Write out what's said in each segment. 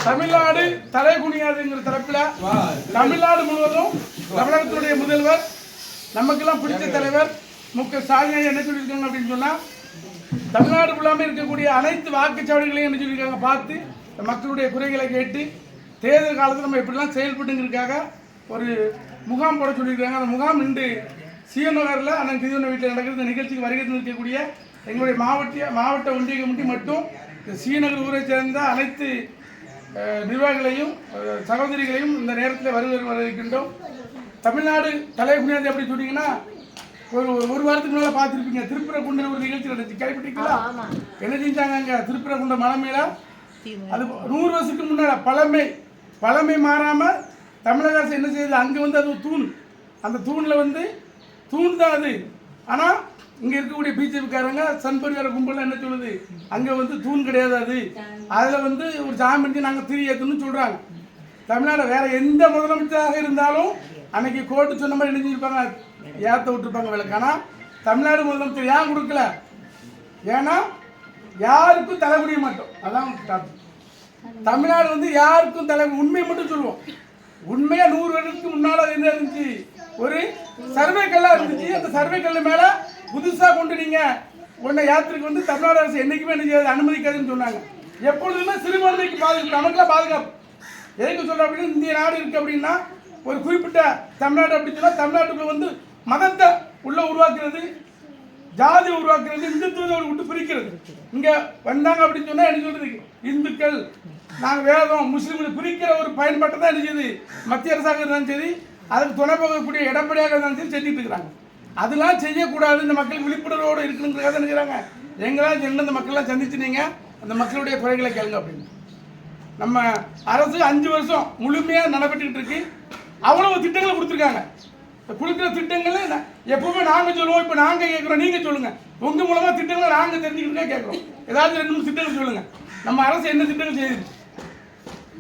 தமிழ்நாடு தலை குனியாதுங்கிற தலைப்பில் தமிழ்நாடு முழுவதும் தமிழகத்தினுடைய முதல்வர் நமக்கெல்லாம் பிடிச்ச தலைவர் மு.க.ஸ்டாலின் என்ன சொல்லியிருக்காங்க அப்படின்னு சொன்னால், தமிழ்நாடு ஃபுல்லாமே இருக்கக்கூடிய அனைத்து வாக்குச்சாவடிகளையும் என்ன சொல்லியிருக்காங்க பார்த்து மக்களுடைய குறைகளை கேட்டு தேர்தல் காலத்தில் நம்ம எப்படிலாம் செயல்பட்டுங்கிறதுக்காக ஒரு முகாம் போட சொல்லியிருக்காங்க. அந்த முகாம் இன்று சிஎம் நகரில் அண்ணன் கிதிவன வீட்டில் நடக்கிற இந்த நிகழ்ச்சிக்கு வருகை இருக்கக்கூடிய எங்களுடைய மாவட்ட ஒன்றிய கமிட்டி மற்றும் சிஎநகர் ஊரை சேர்ந்த அனைத்து நிர்வாகிகளையும் சகோதரிகளையும் இந்த நேரத்தில் வரவேற்கின்றோம். தமிழ்நாடு தலை குனியாது அப்படி சொன்னீங்கன்னா ஒரு வாரத்துக்கு முன்னால் பார்த்துருப்பீங்க. திருப்பரங்குன்றம் ஒரு நிகழ்ச்சி நடந்துச்சு, கேள்விப்பட்டீங்களா? என்ன செஞ்சாங்க அங்கே திருப்பரங்குன்றம் மலை மேலே? அது 100 வருஷத்துக்கு முன்னால் பழமை மாறாமல் தமிழக அரசு என்ன செய்யுது, அங்கே வந்து அது தூண், அந்த தூணில் தூண் தான் அது. ஆனால் இங்கே இருக்கக்கூடிய பிஜேபிக்காரங்க சன்பரிவார கும்பல் என்ன சொல்லுது, அங்கே தூண் கிடையாது, அது அதில் ஒரு சாமி நாங்கள் திரி ஏற்றணும்னு சொல்கிறாங்க. தமிழ்நாடு வேற எந்த முதலமைச்சராக இருந்தாலும் அன்னைக்கு கோர்ட்டு சொன்ன மாதிரி என்ன செஞ்சிருப்பாங்க, ஏற்ற விட்டுருப்பாங்க விளக்கு. ஆனால் தமிழ்நாடு முதலமைச்சர் ஏன் கொடுக்கல? ஏன்னா யாருக்கும் தலை குனிய மாட்டோம். அதான் தமிழ்நாடு யாருக்கும் தலை, உண்மையை மட்டும் சொல்லுவோம். உண்மையா 100 வருடத்துக்கு முன்னால் என்ன இருந்துச்சு, ஒரு சர்வே கல்லாக இருந்துச்சு. அந்த சர்வே கல்லு மேலே புதுசாக கொண்டு நீங்கள் உன்னை யாத்திரைக்கு தமிழ்நாடு அரசு என்றைக்குமே என்ன செய்யாது, அனுமதிக்காதுன்னு சொன்னாங்க. எப்பொழுதுமே சிறுபான்மைக்கு பாதுகாப்பு, நமக்குலாம் பாதுகாப்பு. எதுக்கு சொல்கிறோம் அப்படின்னா, இந்திய நாடு இருக்குது அப்படின்னா ஒரு குறிப்பிட்ட தமிழ்நாடு அப்படின்னு சொன்னால் தமிழ்நாட்டுக்குள்ள மதத்தை உள்ள உருவாக்குறது, ஜாதியை உருவாக்குறது, இந்துத்துவத்தை விட்டு பிரிக்கிறது. இங்கே வந்தாங்க அப்படின்னு சொன்னால் என்ன சொல்றது, இந்துக்கள் நாங்கள் வேதம் முஸ்லீம்களை பிரிக்கிற ஒரு பயன்பாட்டை தான் என்ன செய்யுது மத்திய அரசாக இருந்தாலும் சரி, அதுக்கு துணை போகக்கூடிய எடப்பாடியாக இருந்தாலும் சரி செஞ்சுட்டு இருக்கிறாங்க. அதெல்லாம் செய்யக்கூடாது, இந்த மக்கள் விழிப்புணர்வோடு இருக்கணுங்கிறத நினைக்கிறாங்க. எங்களால் எந்தெந்த மக்கள்லாம் சந்திச்சு நீங்கள் அந்த மக்களுடைய குறைகளை கேளுங்க அப்படின்னு. நம்ம அரசு 5 வருஷம் முழுமையாக நடைபெற்றுக்கிட்டு இருக்கு. அவ்வளவு திட்டங்களை கொடுத்துருக்காங்க. கொடுக்குற திட்டங்களை எப்பவுமே நாங்கள் சொல்லுவோம். இப்போ நாங்கள் கேட்குறோம், நீங்கள் சொல்லுங்கள். உங்கள் மூலமாக திட்டங்களை நாங்கள் தெரிஞ்சுக்கிட்டே கேட்குறோம். ஏதாவது 2-3 திட்டங்கள் சொல்லுங்கள். நம்ம அரசு என்ன திட்டங்கள் செய்யுது?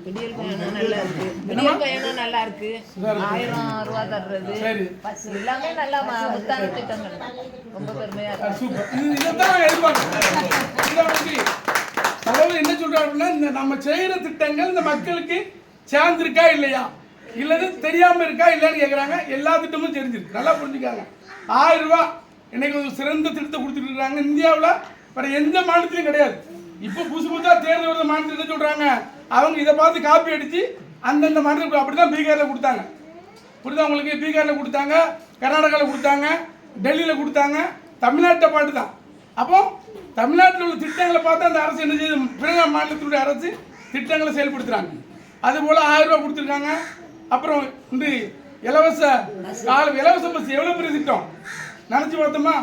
விடியல் பயணம் நல்லா இருக்கு. விடியல் பயணம் நல்லா இருக்கு. 1000 ரூபா தர்றது எல்லாமே நல்லா முத்தான திட்டங்கள். ரொம்ப பெருமையா இருக்கு. சூப்பர். இதைத்தான் எதிர்பார்க்கிறேன். அதாவது என்ன சொல்றாருன்னா, இந்த நம்ம செய்யற திட்டங்கள் இந்த மக்களுக்கு சேர்ந்திருக்கா இல்லையா, இல்லது தெரியாம இருக்கா இல்லைன்னு கேட்குறாங்க. எல்லா திட்டமும் தெரிஞ்சிருக்கு, நல்லா புரிஞ்சுக்காங்க. 1000 ரூபா இன்னைக்கு ஒரு சிறந்த திட்டத்தை கொடுத்துட்டு இருக்காங்க. இந்தியாவில் வேற எந்த மாநிலத்திலும் கிடையாது. இப்போ புதுசாக தேர்தல் வருத மாநிலத்தில் என்ன சொல்றாங்க, அவங்க இதை பார்த்து காப்பி அடிச்சு அந்தந்த மாநிலத்தில் அப்படிதான் பீகாரில் கொடுத்தாங்க. புரியுதா உங்களுக்கு? பீகாரில் கொடுத்தாங்க, கர்நாடகாவில் கொடுத்தாங்க, டெல்லியில் கொடுத்தாங்க. தமிழ்நாட்டை பாட்டு தான். அப்போ தமிழ்நாட்டில் உள்ள திட்டங்களை பார்த்து அந்த அரசு என்ன செய்யுது, பிற மாநிலத்தினுடைய அரசு திட்டங்களை செயல்படுத்துறாங்க. அதுபோல் 1000 ரூபா கொடுத்துருக்காங்க. அப்புறம் இந்த இலவச பஸ் எவ்வளோ பெரிய திட்டம் நினச்சி பார்த்தோமா?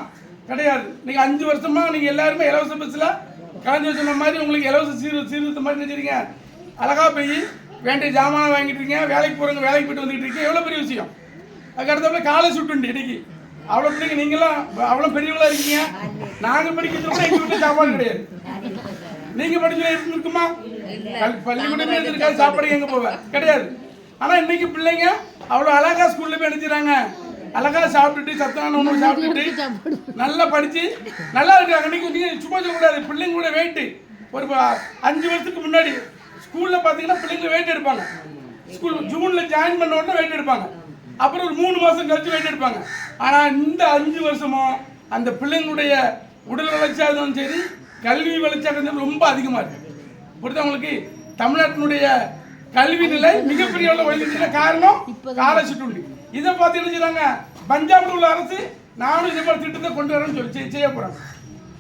கிடையாது. நீங்கள் 5 வருஷமா நீங்கள் எல்லாருமே இலவச பஸ்ஸில் கலந்து சொன்ன மாதிரி உங்களுக்கு இலவச சீர்திருத்த மாதிரி நினைச்சிருங்க. அழகா போய் வேண்டிய ஜாமான் வாங்கிட்டு இருக்கீங்க, வேலைக்கு போகிறவங்க வேலைக்கு போயிட்டு வந்துட்டு இருக்கீங்க. எவ்வளோ பெரிய விஷயம். அதுக்கடுத்த காலை சுட்டுண்டு இன்னைக்கு அவ்வளோ பிள்ளைங்க, நீங்களாம் அவ்வளோ பெரியவங்களா இருக்கீங்க. நாங்கள் படிக்கிறது கூட எங்கள் வீட்டில் சாப்பாடு கிடையாது. நீங்கள் படிச்சுல இருக்குமா? பள்ளிக்கூடமே இருந்திருக்காது, சாப்பாடு எங்கே போவேன் கிடையாது. ஆனால் இன்னைக்கு பிள்ளைங்க அவ்வளோ அழகா ஸ்கூலில் போய் நினைச்சிடறாங்க. அழகா சாப்பிட்டுட்டு சத்தான உணவு சாப்பிட்டுட்டு நல்லா படித்து நல்லா இருக்காங்க. இன்னைக்கு நீங்கள் சும்மா சொல்லக்கூடாது. பிள்ளைங்களோட வெயிட்டு ஒரு 5 வருஷத்துக்கு முன்னாடி ஸ்கூலில் பார்த்தீங்கன்னா பிள்ளைங்க வெயிட் எடுப்பாங்க. ஸ்கூல் ஜூனில் ஜாயின் பண்ண உடனே வெயிட் எடுப்பாங்க. அப்புறம் ஒரு 3 மாதம் கழிச்சு வெயிட் எடுப்பாங்க. ஆனால் இந்த 5 வருஷமும் அந்த பிள்ளைங்களுடைய உடல் வளர்ச்சியாக இருந்தாலும் சரி, கல்வி வளர்ச்சியாக இருந்தாலும் ரொம்ப அதிகமாக இருக்குது. புரியுது உங்களுக்கு? தமிழ்நாட்டினுடைய கல்வி நிலை மிகப்பெரிய வளர்ச்சி காரணம் ஸ்காலர்ஷிப் உண்டு. இதை பார்த்து என்ன செய்றாங்க, பஞ்சாபில் உள்ள அரசு நானும் இதே மாதிரி திட்டத்தை கொண்டு வரேன்னு சொல்லி செய்ய போகிறாங்க.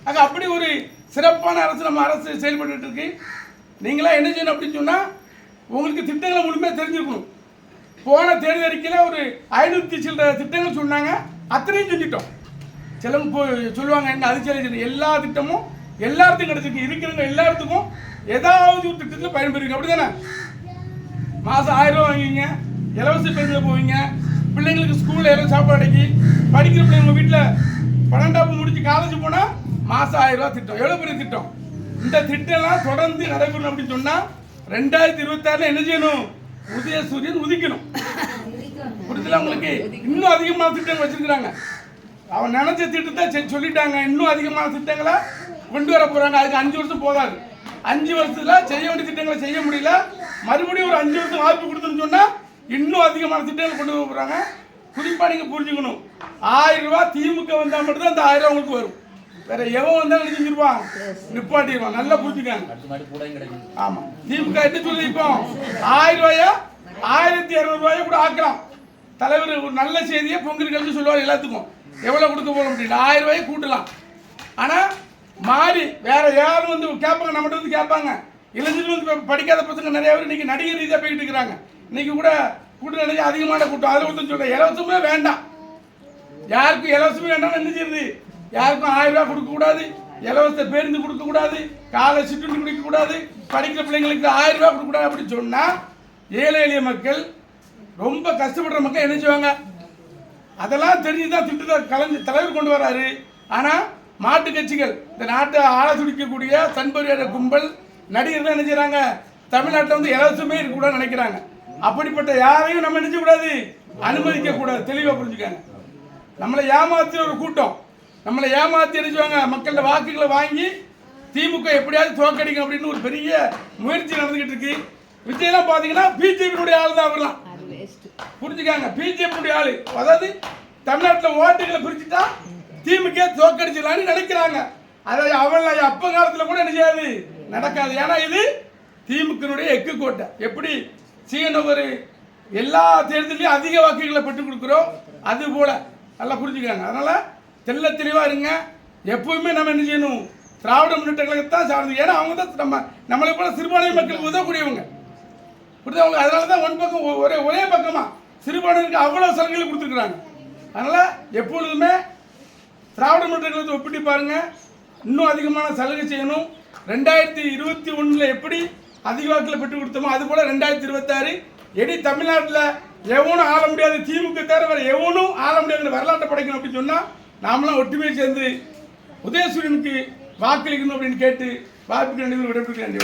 ஆக அப்படி ஒரு சிறப்பான அரசு நம்ம அரசு செயல்பட்டு இருக்கு. நீங்களாம் என்ன செய்யணும் அப்படின்னு சொன்னால், உங்களுக்கு திட்டங்களை முழுமையாக தெரிஞ்சுக்கணும். போன தேர்தல் அறிக்கையில் ஒரு 500 சில்லற திட்டங்கள் சொன்னாங்க, அத்தனையும் செஞ்சுட்டோம். சிலவங்க சொல்லுவாங்க என்ன அது சரி, எல்லா திட்டமும் எல்லாத்துக்கும் கிடைச்சிருக்கு. இருக்கிறவங்க எல்லாத்துக்கும் ஏதாவது ஒரு திட்டத்தில் பயன்பெறுவீங்க. அப்படி தானே? மாதம் 1000 ரூபா வாங்குவீங்க, இலவச பேருந்தில் போவீங்க, பிள்ளைங்களுக்கு ஸ்கூலில் எல்லாம் சாப்பாடு அடைக்கி படிக்கிற பிள்ளைங்க வீட்டில் 12ஆம் முடிச்சு காலேஜ் போனால் மாதம் 1000 ரூபா திட்டம். எவ்வளோ பெரிய திட்டம். இந்த திட்டம்லாம் தொடர்ந்து நடைபெறணும் அப்படின்னு சொன்னால் 2026 என்ன செய்யணும், உதயசூரியன் உதிக்கணும். புரியுதுல உங்களுக்கு? இன்னும் அதிகமான திட்டங்கள் வச்சிருக்கிறாங்க. அவன் நினைச்ச திட்டத்தை சொல்லிட்டாங்க. இன்னும் அதிகமான திட்டங்களை கொண்டு வர போறாங்க. அதுக்கு 5 வருஷம் போதாது. 5 வருஷத்துல செய்ய வேண்டிய திட்டங்களை செய்ய முடியல. மறுபடியும் ஒரு 5 வருஷம் வாய்ப்பு கொடுத்துன்னு சொன்னா இன்னும் அதிகமான திட்டங்கள் கொண்டு போறாங்க. குறிப்பா நீங்க புரிஞ்சுக்கணும், 1000 ரூபாய் திமுக வந்தா மட்டும் தான் அந்த 1000 ரூபாய் உங்களுக்கு வரும். வேற எவன் வந்தா நினைச்சிருப்பான், நிப்பாட்டிடுவான். நல்லா புரிஞ்சுக்காங்க. ஆமா, திமுக என்ன சொல்லுது, இப்போ 1000 ரூபாயா 1200 ரூபாயா கூட ஆக்கலாம். தலைவர் ஒரு நல்ல செய்தியை பொங்கல் கழிச்சு சொல்லுவார் எல்லாத்துக்கும், எவ்வளவு கொடுக்க போறோம் அப்படின்னு 1000 ரூபாயை கூட்டலாம். ஆனா மாறி வேற யாரும் வந்து கேட்பாங்க, நம்மகிட்ட வந்து கேட்பாங்க. இளைஞர்கள் வந்து படிக்காத பசங்க நிறைய பேர் இன்னைக்கு நடிகர் ரீதியாக போயிட்டு இருக்கிறாங்க. இன்னைக்கு கூட கூட்டம் நிறைய அதிகமான கூட்டம். அதில் ஒருத்தன் சொல்றேன், இலவசமே வேண்டாம், யாருக்கும் இலவசமே வேண்டாம்னு என்ன செய்யுது, யாருக்கும் 1000 ரூபாய் கொடுக்க கூடாது, இலவச பேருந்து கொடுக்க கூடாது, காலை சிற்றுண்டி குடிக்க கூடாது, படிக்கிற பிள்ளைங்களுக்கு 1000 ரூபாய் கொடுக்க கூடாது அப்படின்னு சொன்னா ஏழை எளிய மக்கள், ரொம்ப கஷ்டப்படுற மக்கள் என்ன செய்வாங்க? அதெல்லாம் தெரிஞ்சுதான் திட்டத்தை கலைஞர் தலைவர் கொண்டு வராரு. ஆனா மாட்டு கட்சிகள், இந்த நாட்டை ஆள துடிக்கக்கூடிய சண்பரியார கும்பல் நடிகர்கள் என்ன செய்யறாங்க, தமிழ்நாட்டில் வந்து இலவசமே இருக்கக்கூடாதுன்னு நினைக்கிறாங்க. அப்படிப்பட்ட யாரையும் நம்ம நினைச்ச கூடாது, அனுமதிக்க கூடாது. தெளிவா புரிஞ்சுக்காங்க. நம்மளை ஏமாத்தி ஒரு கூட்டம், நம்மளை ஏமாத்தி நினைச்சுவாங்க, மக்களோட வாக்குகளை வாங்கி திமுக எப்படியாவது தோக்கடிக்கும் அப்படின்னு ஒரு பெரிய முயற்சி நடந்துகிட்டு இருக்கு. விஜயெல்லாம் பாத்தீங்கன்னா பிஜேபியுடைய ஆள் தான் அவர்லாம். புரிஞ்சுக்காங்க, பிஜேபியுடைய ஆளு. அதாவது தமிழ்நாட்டில் ஓட்டுகளை பிரிச்சுட்டா திமுக தோக்கடிச்சிடலான்னு நினைக்கிறாங்க. அதை அவள அப்ப காலத்துல கூட என்ன செய்யாது, நடக்காது. ஏன்னா இது திமுக எக்கு கோட்டை. எப்படி சீனவர் எல்லா தேர்தலையும் அதிக வாக்குகளை பெற்றுக் கொடுக்குறோம், அது போல நல்லா புரிஞ்சுக்கிறாங்க. அதனால தெல்ல தெளிவா இருங்க. எப்பவுமே நம்ம என்ன செய்யணும், திராவிட முன்னேற்ற கழகத்தான் சார்ந்து. ஏன்னா அவங்க தான் நம்மளை போல சிறுபான்மை மக்களுக்கு உதவக்கூடியவங்க, புரிஞ்சவங்க. அதனால தான் ஒன் பக்கம் ஒரே பக்கமா சிறுபான்மைக்கு அவ்வளவு சலுகைகளை கொடுத்துருக்குறாங்க. அதனால எப்பொழுதுமே திராவிட முன்னேற்ற கழகத்தை ஒப்பிட்டு பாருங்க, இன்னும் அதிகமான சலுகை செய்யணும். 2021 எப்படி அதிக வாக்கில் பெற்றுக் கொடுத்தோமோ அது போல 2026 எடி தமிழ்நாட்டில் எவனும் ஆள முடியாது, திமுக தவிர வேற எவனும் ஆள முடியாதுன்னு வரலாற்றை படைக்கணும் அப்படின்னு சொன்னா நாமெல்லாம் ஒற்றுமையை சேர்ந்து உதயசூரியனுக்கு வாக்களிக்கணும் அப்படின்னு கேட்டு வாய்ப்புக்கு விடைபெறுகிறேன்.